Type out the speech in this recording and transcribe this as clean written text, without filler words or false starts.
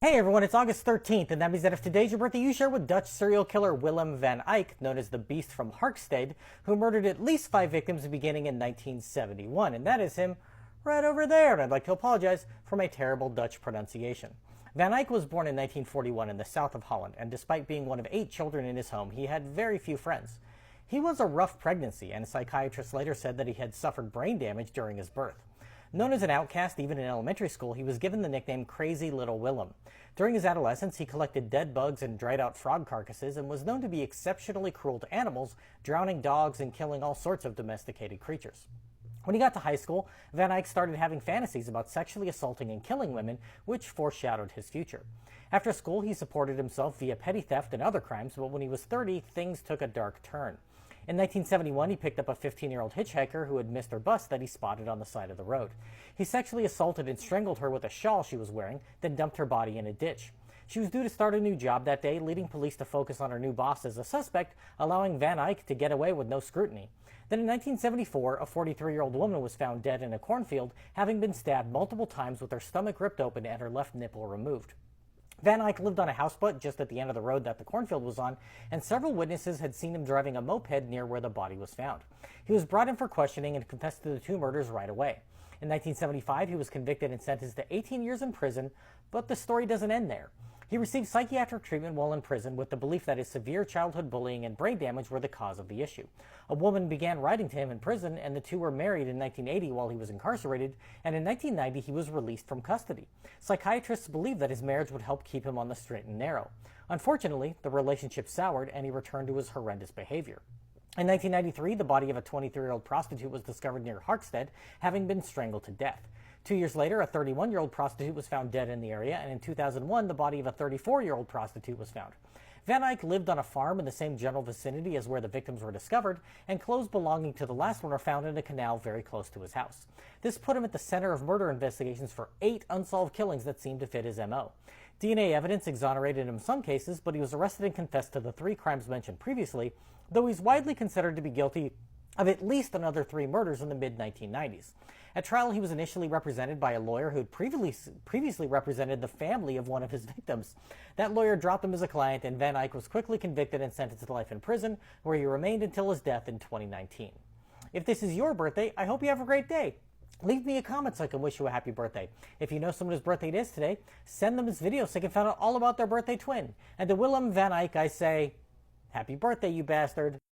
Hey everyone, it's August 13th, and that means that if today's your birthday, you share with Dutch serial killer Willem van Eijk, known as the Beast from Harkstede, who murdered at least 5 victims beginning in 1971. And that is him right over there. And I'd like to apologize for my terrible Dutch pronunciation. Van Eijk was born in 1941 in the south of Holland, and despite being one of 8 children in his home, he had very few friends. He was a rough pregnancy, and psychiatrists later said that he had suffered brain damage during his birth. Known as an outcast even in elementary school, he was given the nickname Crazy Little Willem. During his adolescence, he collected dead bugs and dried out frog carcasses and was known to be exceptionally cruel to animals, drowning dogs and killing all sorts of domesticated creatures. When he got to high school, Van Eijk started having fantasies about sexually assaulting and killing women, which foreshadowed his future. After school, he supported himself via petty theft and other crimes, but when he was 30, things took a dark turn. In 1971, he picked up a 15-year-old hitchhiker who had missed her bus that he spotted on the side of the road. He sexually assaulted and strangled her with a shawl she was wearing, then dumped her body in a ditch. She was due to start a new job that day, leading police to focus on her new boss as a suspect, allowing Van Eijk to get away with no scrutiny. Then in 1974, a 43-year-old woman was found dead in a cornfield, having been stabbed multiple times with her stomach ripped open and her left nipple removed. Van Eijk lived on a houseboat just at the end of the road that the cornfield was on, and several witnesses had seen him driving a moped near where the body was found. He was brought in for questioning and confessed to the 2 murders right away. In 1975, he was convicted and sentenced to 18 years in prison, but the story doesn't end there. He received psychiatric treatment while in prison with the belief that his severe childhood bullying and brain damage were the cause of the issue. A woman began writing to him in prison, and the 2 were married in 1980 while he was incarcerated, and in 1990 he was released from custody. Psychiatrists believed that his marriage would help keep him on the straight and narrow. Unfortunately, the relationship soured and he returned to his horrendous behavior. In 1993, the body of a 23-year-old prostitute was discovered near Harkstede, having been strangled to death. 2 years later, a 31-year-old prostitute was found dead in the area, and in 2001, the body of a 34-year-old prostitute was found. Van Eijk lived on a farm in the same general vicinity as where the victims were discovered, and clothes belonging to the last one are found in a canal very close to his house. This put him at the center of murder investigations for 8 unsolved killings that seemed to fit his MO. DNA evidence exonerated him in some cases, but he was arrested and confessed to the 3 crimes mentioned previously, though he's widely considered to be guilty of at least another 3 murders in the mid-1990s. At trial, he was initially represented by a lawyer who had previously represented the family of one of his victims. That lawyer dropped him as a client, and Van Eijk was quickly convicted and sentenced to life in prison, where he remained until his death in 2019. If this is your birthday, I hope you have a great day. Leave me a comment so I can wish you a happy birthday. If you know someone whose birthday it is today, send them this video so they can find out all about their birthday twin. And to Willem van Eijk, I say, happy birthday, you bastard.